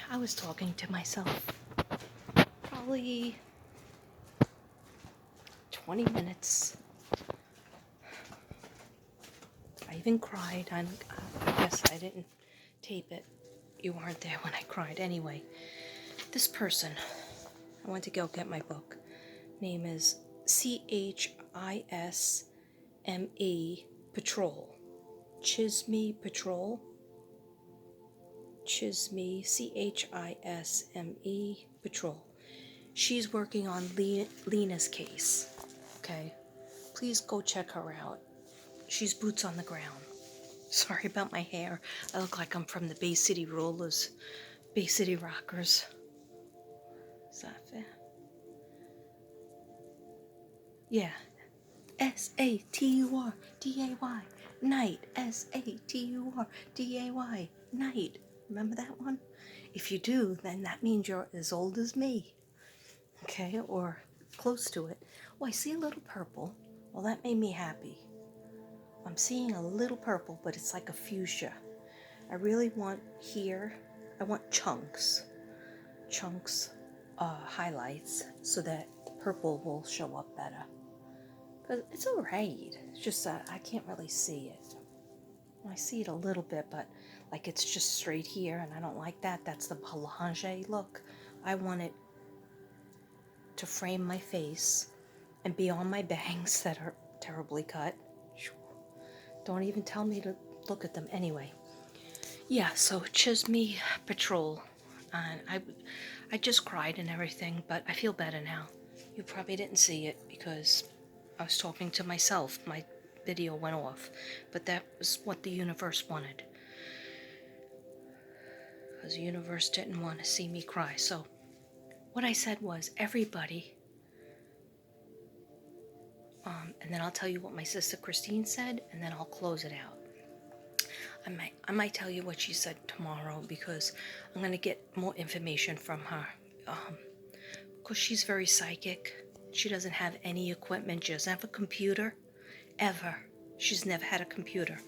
I was talking to myself probably 20 minutes. I even cried. I guess I didn't tape it. You weren't there when I cried. Anyway, this person, I went to go get my book. Name is CHISME Patrol. Chisme Patrol. Chisme, CHISME Patrol. She's working on Lena's case. Okay? Please go check her out. She's boots on the ground. Sorry about my hair. I look like I'm from the Bay City Rollers. Bay City Rockers. Is that fair? Yeah. SATURDAY. Night. SATURDAY. Night. Remember that one? If you do, then that means you're as old as me. Okay? Or close to it. Oh, I see a little purple. Well, that made me happy. I'm seeing a little purple, but it's like a fuchsia. I really want here, I want chunks, highlights, so that purple will show up better. But it's alright, it's just that I can't really see it. I see it a little bit, but like it's just straight here, and I don't like that. That's the Belange look. I want it to frame my face and be on my bangs that are terribly cut. Don't even tell me to look at them anyway. Yeah, so Chisme Patrol, and I just cried and everything, but I feel better now. You probably didn't see it because I was talking to myself. My video went off, but that was what the universe wanted. Because the universe didn't want to see me cry. So what I said was, everybody, and then I'll tell you what my sister Christine said, and then I'll close it out. I might tell you what she said tomorrow because I'm going to get more information from her. Because she's very psychic. She doesn't have any equipment. She doesn't have a computer. Ever. She's never had a computer.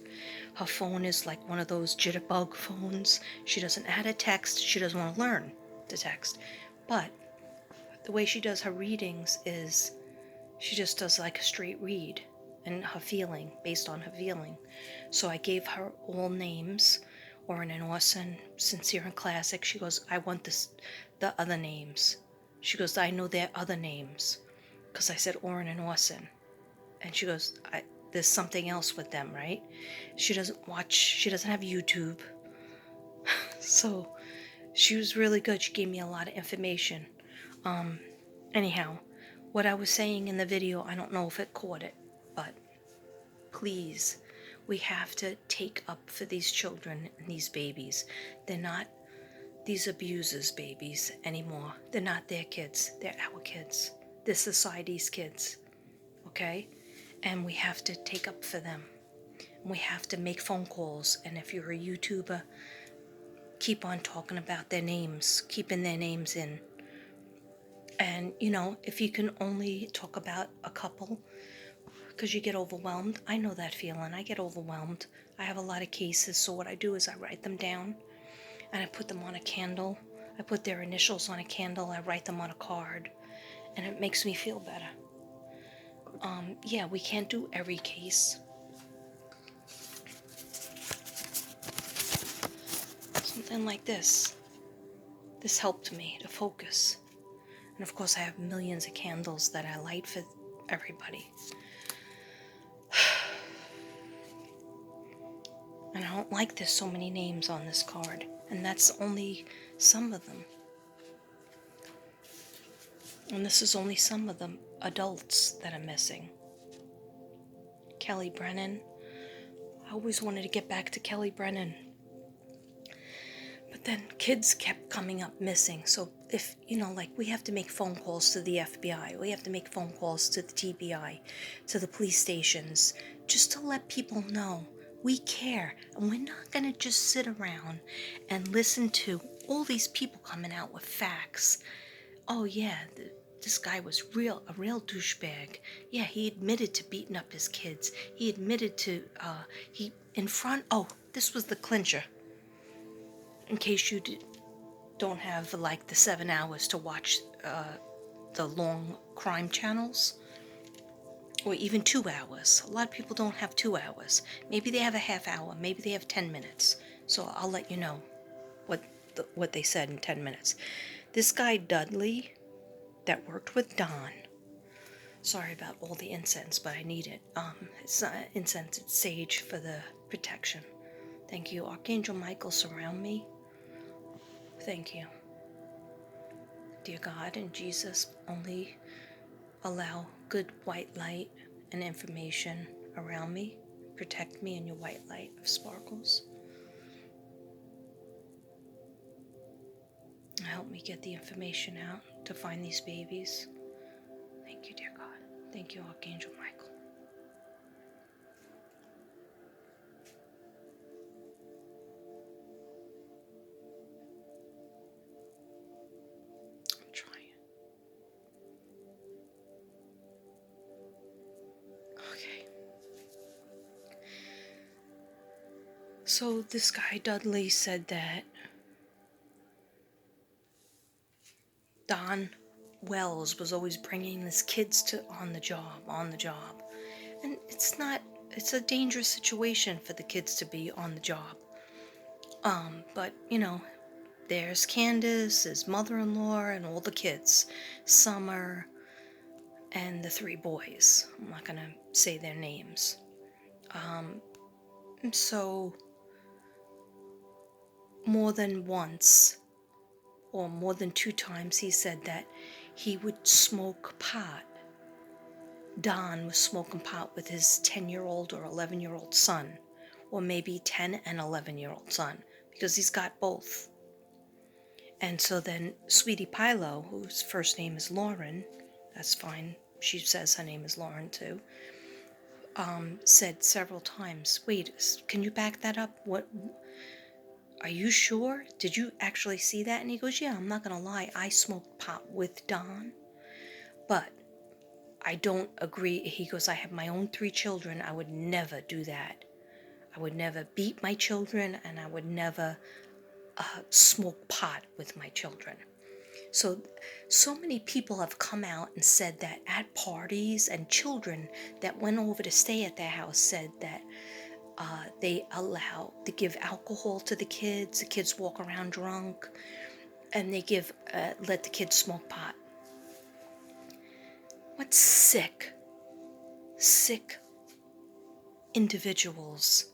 Her phone is like one of those jitterbug phones. She doesn't know how to text. She doesn't want to learn to text. But the way she does her readings is she just does like a straight read. And her feeling, based on her feeling. So I gave her all names, Orrin and Orson, Sincere and Classic. She goes, I want the other names. She goes, I know their other names. Because I said Orrin and Orson. And she goes, there's something else with them, right? She doesn't have YouTube. So she was really good. She gave me a lot of information. Anyhow, what I was saying in the video, I don't know if it caught it. But please, we have to take up for these children and these babies. They're not these abusers' babies anymore. They're not their kids. They're our kids. They're society's kids. Okay? And we have to take up for them. We have to make phone calls. And if you're a YouTuber, keep on talking about their names, keeping their names in. And, if you can only talk about a couple, because you get overwhelmed. I know that feeling. I get overwhelmed. I have a lot of cases, so what I do is I write them down, and I put them on a candle. I put their initials on a candle. I write them on a card, and it makes me feel better. Yeah, we can't do every case. Something like this. This helped me to focus. And of course, I have millions of candles that I light for everybody. And I don't like there's so many names on this card. And that's only some of them. And this is only some of them adults that are missing. Kelly Brennan. I always wanted to get back to Kelly Brennan. But then kids kept coming up missing. So if, we have to make phone calls to the FBI. We have to make phone calls to the TBI, to the police stations, just to let people know we care. And we're not going to just sit around and listen to all these people coming out with facts. Oh, yeah, this guy was a real douchebag. Yeah, he admitted to beating up his kids. He admitted to, this was the clincher. In case you don't have like the 7 hours to watch the long crime channels, or even 2 hours. A lot of people don't have 2 hours. Maybe they have a half hour, maybe they have 10 minutes. So I'll let you know what they said in 10 minutes. This guy Dudley that worked with Don, sorry about all the incense, but I need it. It's not incense, it's sage for the protection. Thank you. Archangel Michael, surround me. Thank you. Dear God and Jesus, only allow good white light and information around me. Protect me in your white light of sparkles. Help me get the information out to find these babies. Thank you, dear God. Thank you, Archangel Michael. I'm trying. Okay. So this guy Dudley said that Don Wells was always bringing his kids on the job. And it's a dangerous situation for the kids to be on the job. But, there's Candace, his mother-in-law, and all the kids. Summer, and the 3 boys. I'm not gonna say their names. So, more than once, or more than 2 times, he said that he would smoke pot. Don was smoking pot with his 10-year-old or 11-year-old son, or maybe 10 and 11-year-old son, because he's got both. And so then Sweetie Pilo, whose first name is Lauren, that's fine, she says her name is Lauren too, said several times, wait, can you back that up? What, are you sure? Did you actually see that? And he goes, yeah, I'm not gonna lie, I smoked pot with Don, but I don't agree. He goes, I have my own 3 children, I would never do that. I would never beat my children, and I would never smoke pot with my children. So many people have come out and said that at parties, and children that went over to stay at their house said that they give alcohol to the kids walk around drunk, and they let the kids smoke pot. What sick individuals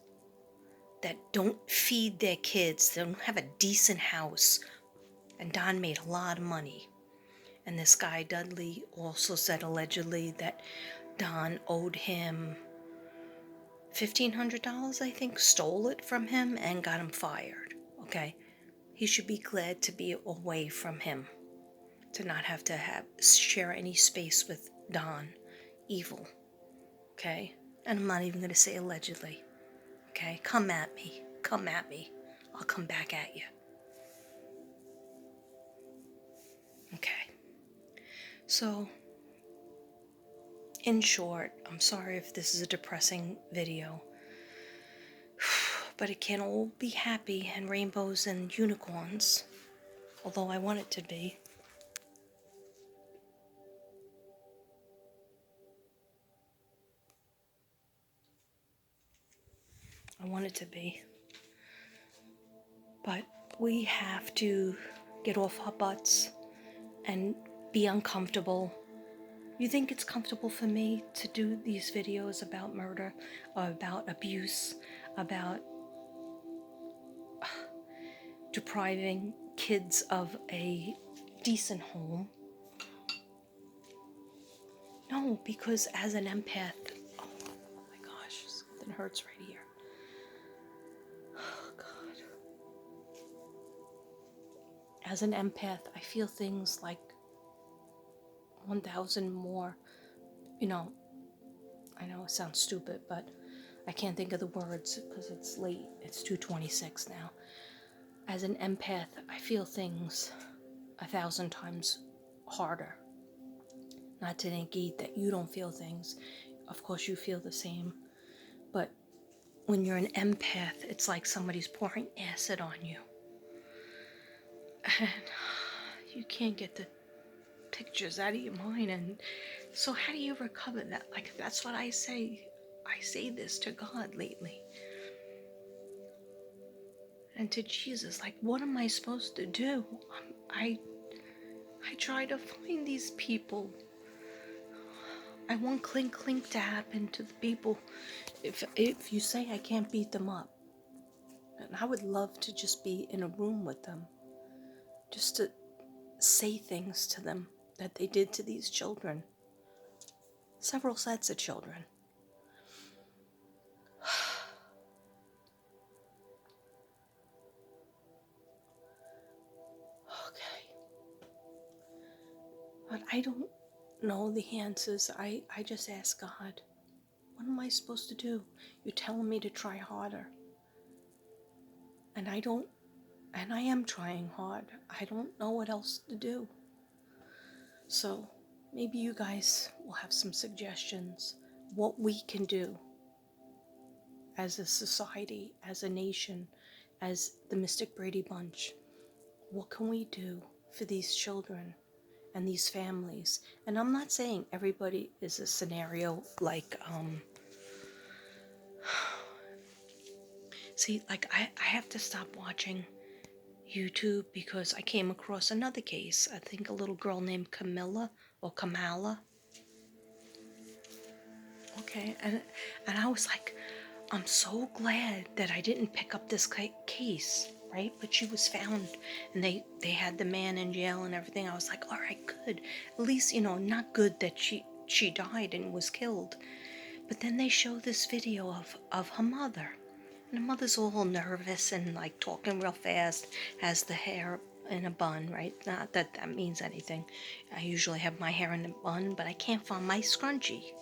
that don't feed their kids, they don't have a decent house. And Don made a lot of money. And this guy Dudley also said allegedly that Don owed him $1,500, I think, stole it from him and got him fired. Okay, he should be glad to be away from him, to not have to share any space with Don. Evil. Okay, and I'm not even going to say allegedly. Okay, come at me. I'll come back at you. Okay. So, in short, I'm sorry if this is a depressing video, but it can't all be happy and rainbows and unicorns, although I want it to be. But we have to get off our butts and be uncomfortable. You think it's comfortable for me to do these videos about murder, or about abuse, about depriving kids of a decent home? No, because as an empath, oh my gosh, something hurts right here. Oh God. As an empath, I feel things like 1,000 more, I know it sounds stupid, but I can't think of the words because it's late. It's 2:26 now. As an empath, I feel things 1,000 times harder. Not to negate that you don't feel things. Of course you feel the same. But when you're an empath, it's like somebody's pouring acid on you. and you can't get the pictures out of your mind. And so how do you recover that? Like, that's what I say. I say this to God lately and to Jesus. Like, what am I supposed to do? I I try to find these people. I want clink clink to happen to the people. If you say I can't beat them up, and I would love to just be in a room with them, just to say things to them that they did to these children. Several sets of children. Okay. But I don't know the answers. I just ask God, what am I supposed to do? You're telling me to try harder. And I am trying hard. I don't know what else to do. So maybe you guys will have some suggestions what we can do as a society, as a nation, as the Mystic Brady Bunch. What can we do for these children and these families? And I'm not saying everybody is a scenario like, see, like I have to stop watching YouTube because I came across another case. I think a little girl named Camilla or Kamala. Okay, and I was like, I'm so glad that I didn't pick up this case, right? But she was found, and they had the man in jail and everything. I was like, all right, good. At least, not good that she died and was killed. But then they show this video of her mother, and her mother's all nervous and like talking real fast, has the hair in a bun, right? Not that that means anything. I usually have my hair in a bun, but I can't find my scrunchie.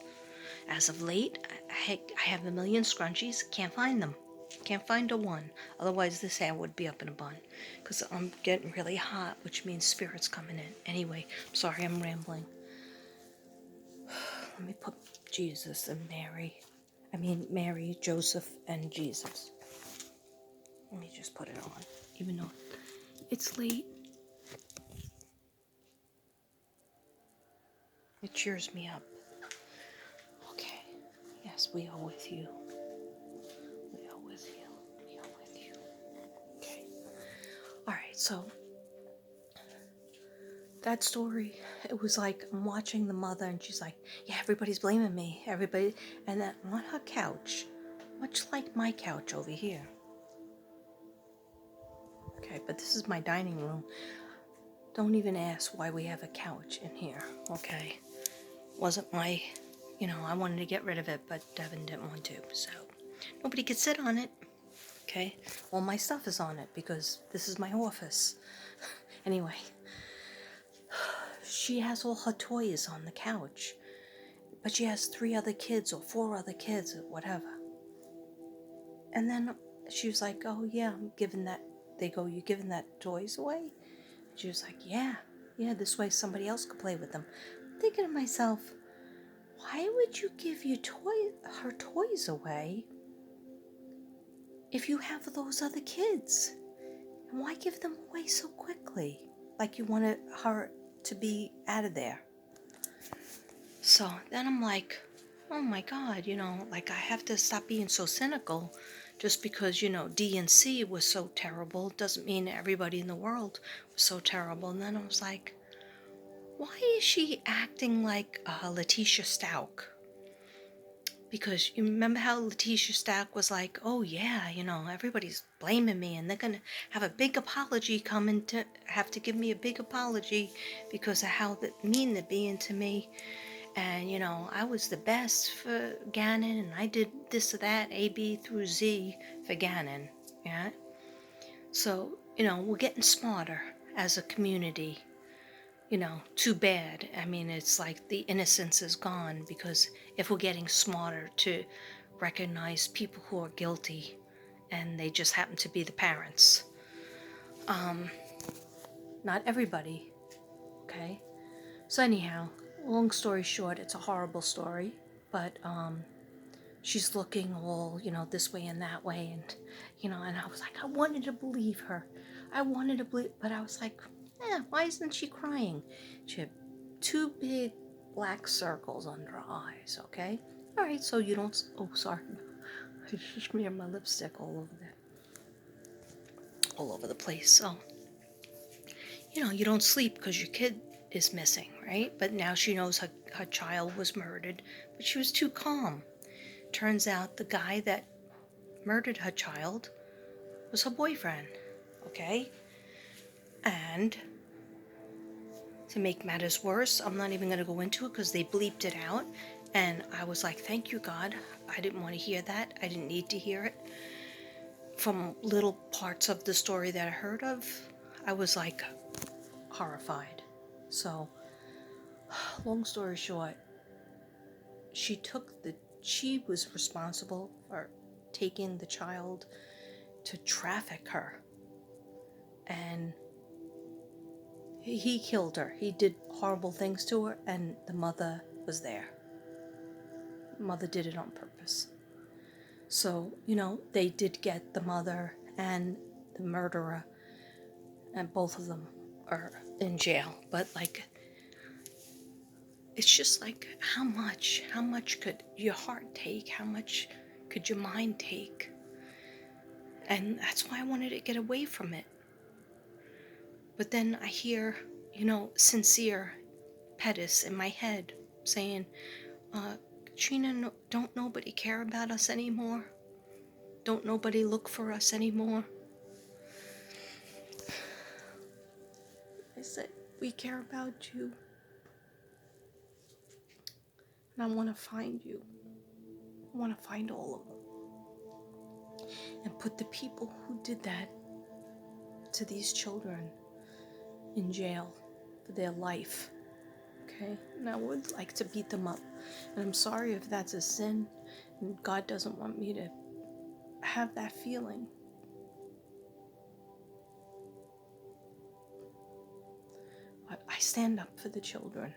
As of late, I have a million scrunchies, can't find them. Can't find a one. Otherwise, this hair would be up in a bun. Because I'm getting really hot, which means spirit's coming in. Anyway, I'm sorry I'm rambling. Let me put Jesus and Mary. Mary, Joseph, and Jesus. Let me just put it on. Even though it's late. It cheers me up. Okay. Yes, we are with you. We are with you. We are with you. Okay. Alright, so that story, it was like I'm watching the mother and she's like, yeah, everybody's blaming me. Everybody. And then on her couch, much like my couch over here. Okay, but this is my dining room. Don't even ask why we have a couch in here, okay? Wasn't my, I wanted to get rid of it, but Devin didn't want to, so nobody could sit on it, okay? Well, my stuff is on it because this is my office. Anyway, she has all her toys on the couch, but she has 3 other kids or 4 other kids or whatever. And then she was like, oh yeah, I'm giving that, they go, you giving that toys away? She was like, yeah, this way somebody else could play with them. I'm thinking to myself, why would you give her toys away if you have those other kids? And why give them away so quickly? Like you wanted her to be out of there. So then I'm like, oh my God, like I have to stop being so cynical. Just because, DNC was so terrible doesn't mean everybody in the world was so terrible. And then I was like, why is she acting like Letitia Stout? Because you remember how Letitia Stack was like, oh yeah, everybody's blaming me and they're going to have a big apology coming to have to give me a big apology because of how mean they're being to me. And, I was the best for Gannon and I did this or that, A, B through Z for Gannon. Yeah. So, we're getting smarter as a community. Too bad. It's like the innocence is gone because if we're getting smarter to recognize people who are guilty and they just happen to be the parents. Not everybody, okay? So anyhow, long story short, it's a horrible story, but she's looking all, this way and that way and, and I was like, I wanted to believe her. I wanted to believe, but I was like, why isn't she crying? She had 2 big black circles under her eyes, okay? All right, so you don't, oh, sorry. I just smeared my lipstick all over the place. So, you don't sleep because your kid is missing, right? But now she knows her child was murdered, but she was too calm. Turns out the guy that murdered her child was her boyfriend, okay? And to make matters worse, I'm not even going to go into it because they bleeped it out. And I was like, thank you, God. I didn't want to hear that. I didn't need to hear it. From little parts of the story that I heard of, I was like horrified. So, long story short, she was responsible for taking the child to traffic her. And he killed her. He did horrible things to her, and the mother was there. Mother did it on purpose. So, they did get the mother and the murderer, and both of them are in jail. But, like, it's just like, how much could your heart take? How much could your mind take? And that's why I wanted to get away from it. But then I hear, sincere Pettis in my head saying, Katrina, don't nobody care about us anymore? Don't nobody look for us anymore? I said, we care about you. And I want to find you. I want to find all of them. And put the people who did that to these children in jail for their life. Okay? And I would like to beat them up. And I'm sorry if that's a sin. And God doesn't want me to have that feeling. But I stand up for the children.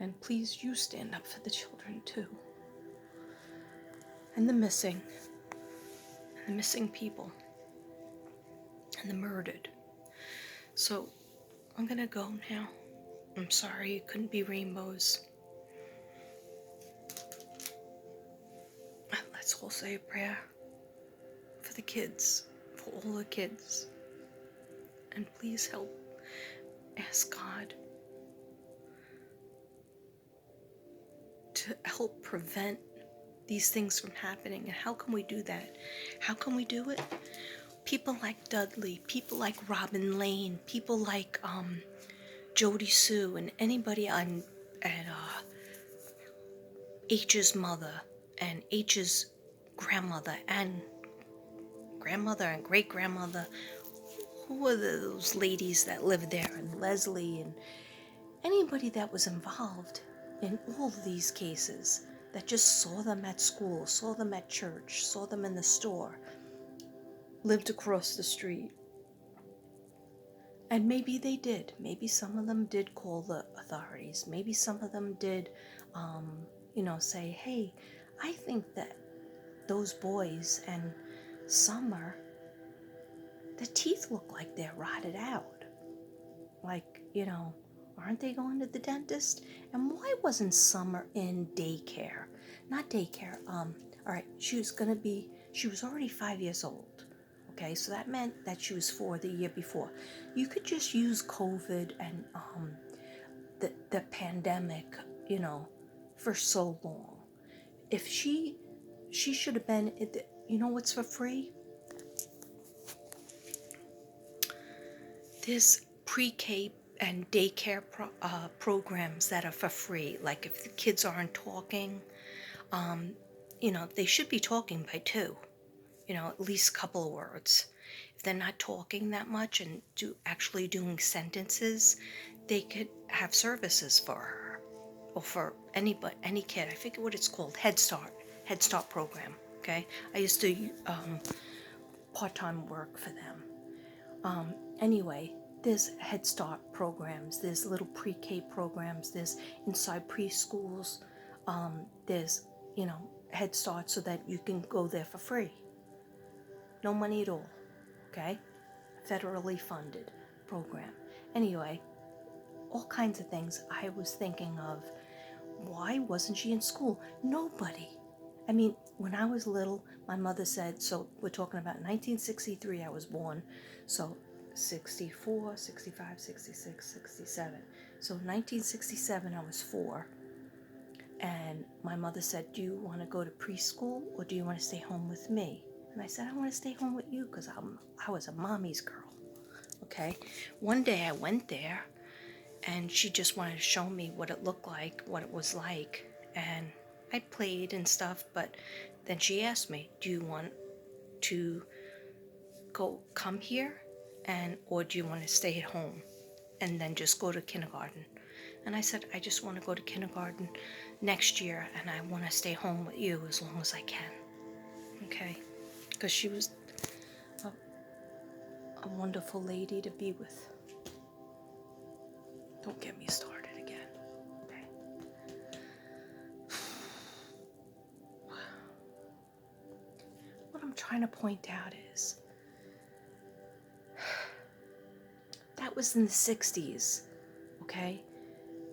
And please, you stand up for the children too. And the missing. And the missing people. And the murdered. So, I'm gonna go now. I'm sorry it couldn't be rainbows. Let's all say a prayer for the kids, for all the kids. And please help. Ask God to help prevent these things from happening. And how can we do that? How can we do it? People like Dudley, people like Robin Lane, people like Jody Sue, and anybody at H's mother and H's grandmother and great-grandmother. Who are those ladies that lived there? And Leslie and anybody that was involved in all of these cases, that just saw them at school, saw them at church, saw them in the store, lived across the street. And maybe they did. Maybe some of them did call the authorities. Maybe some of them did, say, hey, I think that those boys and Summer, the teeth look like they're rotted out. Like, aren't they going to the dentist? And why wasn't Summer in daycare? Not daycare. All right, she was already 5 years old. Okay, so that meant that she was 4 the year before. You could just use COVID and the pandemic, for so long. If she should have been, what's for free? There's pre-K and daycare programs that are for free. Like if the kids aren't talking, they should be talking by 2. At least a couple of words. If they're not talking that much and actually doing sentences, they could have services for her or for any kid. I forget what it's called. Head Start program. Okay, I used to part-time work for them. Anyway, there's Head Start programs. There's little pre-K programs. There's inside preschools. There's Head Start so that you can go there for free. No money at all, okay? federally funded program. Anyway, all kinds of things I was thinking of. Why wasn't she in school? Nobody. I mean, when I was little, my mother said, so we're talking about 1963, I was born. So 64, 65, 66, 67. So 1967, I was 4. And my mother said, do you want to go to preschool or do you want to stay home with me? And I said, I want to stay home with you because I was a mommy's girl. Okay. One day I went there and she just wanted to show me what it looked like, what it was like. And I played and stuff, but then she asked me, do you want to come here or do you want to stay at home and then just go to kindergarten? And I said, I just want to go to kindergarten next year and I want to stay home with you as long as I can. Okay? Because she was a wonderful lady to be with. Don't get me started again. Okay? What I'm trying to point out is that was in the 60s. Okay?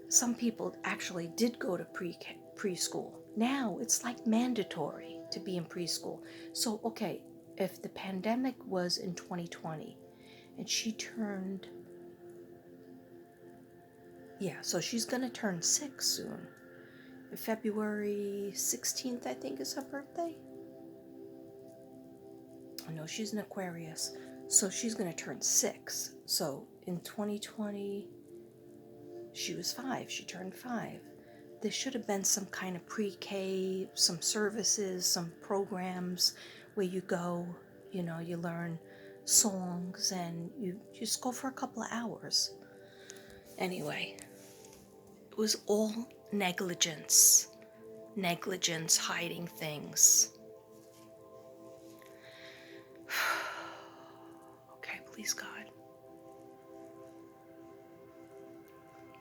Some people actually did go to preschool. Now it's like mandatory to be in preschool. So, okay, if the pandemic was in 2020 and she turned, so she's going to turn 6 soon. February 16th, I think, is her birthday. I know she's an Aquarius. So she's going to turn 6. So in 2020, she was 5. She turned 5. There should have been some kind of pre-K, some services, some programs where you go, you learn songs and you just go for a couple of hours. Anyway, it was all negligence, hiding things. Okay, please, God.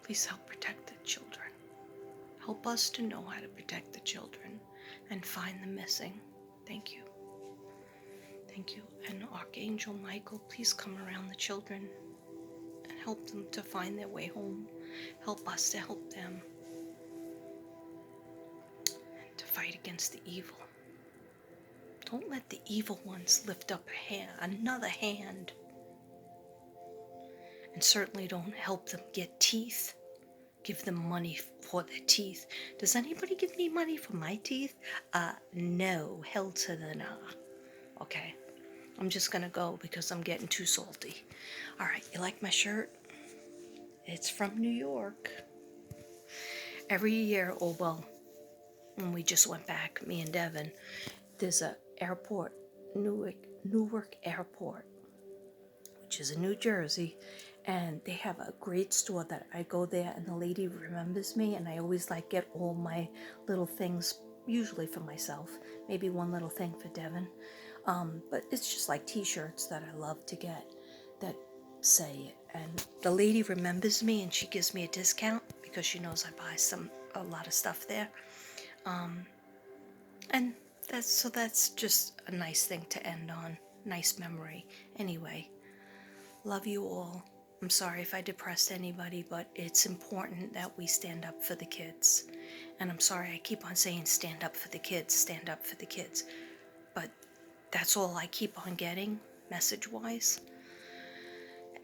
Please help protect the children. Help us to know how to protect the children and find the missing. Thank you. Thank you. And Archangel Michael, please come around the children and help them to find their way home. Help us to help them and to fight against the evil. Don't let the evil ones lift up another hand. And certainly don't help them get teeth. Give them money for their teeth. Does anybody give me money for my teeth? No. Hell to the nah. Okay. I'm just gonna go because I'm getting too salty. Alright, you like my shirt? It's from New York. Every year, when we just went back, me and Devin, there's a airport, Newark Airport, which is in New Jersey, and they have a great store that I go there and the lady remembers me, and I always get all my little things, usually for myself, maybe one little thing for Devin, but it's just like t-shirts that I love to get that say it, and the lady remembers me and she gives me a discount because she knows I buy a lot of stuff there, and that's just a nice thing to end on, nice memory. Anyway, love you all. I'm sorry if I depressed anybody, but it's important that we stand up for the kids. And I'm sorry I keep on saying stand up for the kids, stand up for the kids. But that's all I keep on getting, message-wise.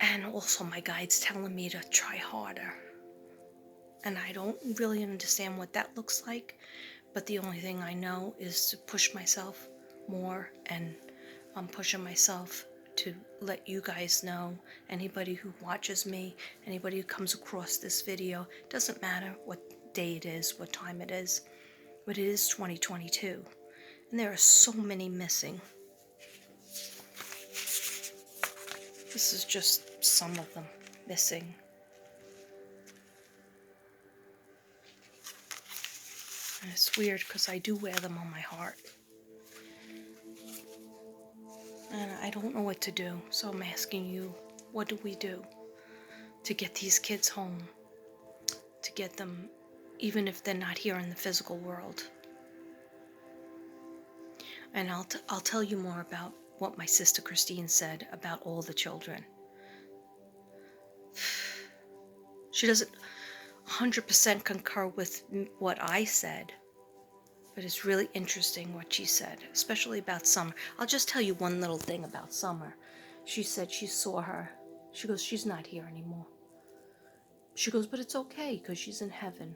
And also my guide's telling me to try harder. And I don't really understand what that looks like, but the only thing I know is to push myself more, and I'm pushing myself to let you guys know, anybody who watches me, anybody who comes across this video, doesn't matter what day it is, what time it is, but it is 2022, and there are so many missing. This is just some of them missing. And it's weird because I do wear them on my heart. And I don't know what to do, so I'm asking you, what do we do to get these kids home? To get them, even if they're not here in the physical world. And I'll tell you more about what my sister Christine said about all the children. She doesn't 100% concur with what I said, but it's really interesting what she said, especially about Summer. I'll just tell you one little thing about Summer. She said she saw her. She goes, she's not here anymore. She goes, but it's okay because she's in heaven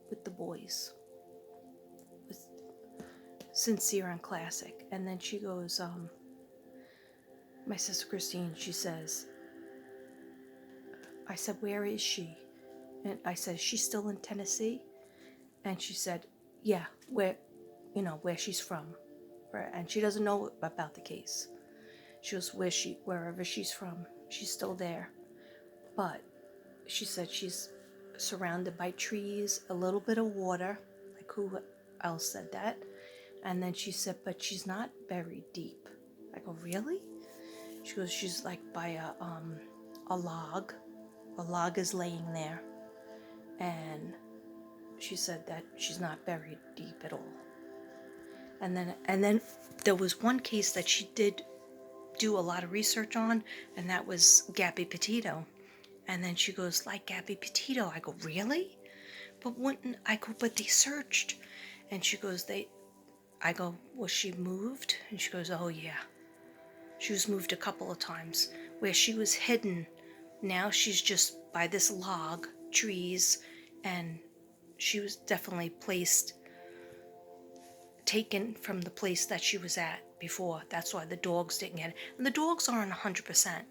with the boys, with Sincere and Classic. And then she goes, my sister Christine, she says, I said, where is she? And I said, she's still in Tennessee? And she said, yeah, where she's from. And she doesn't know about the case. She goes, wherever she's from, she's still there. But she said she's surrounded by trees, a little bit of water. Like, who else said that? And then she said, but she's not buried deep. I go, really? She goes, she's like by a log. A log is laying there. And she said that she's not buried deep at all. And then there was one case that she did do a lot of research on, and that was Gabby Petito. And then she goes, like Gabby Petito. I go, really? But they searched. And she goes, I go, was she moved? And she goes, oh yeah. She was moved a couple of times. Where she was hidden, now she's just by this log, trees, and she was definitely taken from the place that she was at before. That's why the dogs didn't get it. And the dogs aren't 100%.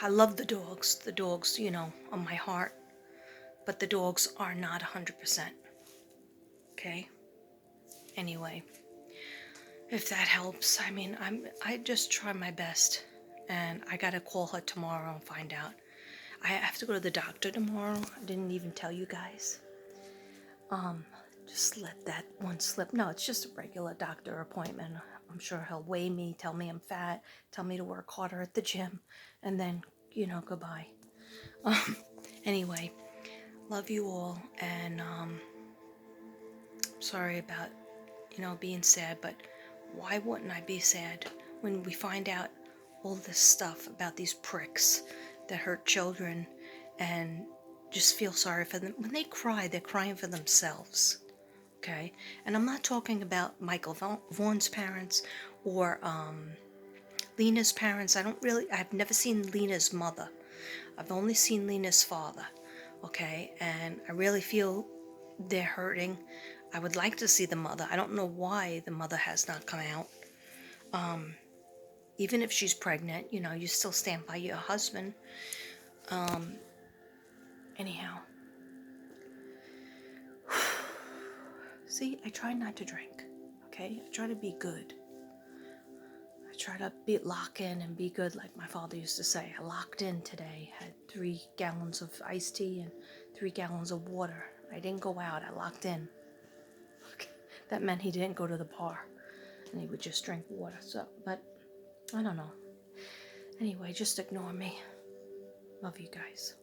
I love the dogs. The dogs, on my heart. But the dogs are not 100%. Okay? Anyway, if that helps, I just try my best. And I gotta call her tomorrow and find out. I have to go to the doctor tomorrow. I didn't even tell you guys. Just let that one slip. No, it's just a regular doctor appointment. I'm sure he'll weigh me, tell me I'm fat, tell me to work harder at the gym, and then, goodbye. Anyway, love you all, and sorry about, being sad, but why wouldn't I be sad when we find out all this stuff about these pricks that hurt children and just feel sorry for them? When they cry, they're crying for themselves. Okay, and I'm not talking about Michael Vaughn's parents or Lena's parents. I've never seen Lena's mother. I've only seen Lena's father. Okay, and I really feel they're hurting. I would like to see the mother. I don't know why the mother has not come out. Even if she's pregnant, you still stand by your husband. Anyhow. See, I try not to drink, okay? I try to be good. I try to lock in and be good, like my father used to say. I locked in today, had 3 gallons of iced tea and 3 gallons of water. I didn't go out, I locked in. Okay. That meant he didn't go to the bar, and he would just drink water. But I don't know. Anyway, just ignore me. Love you guys.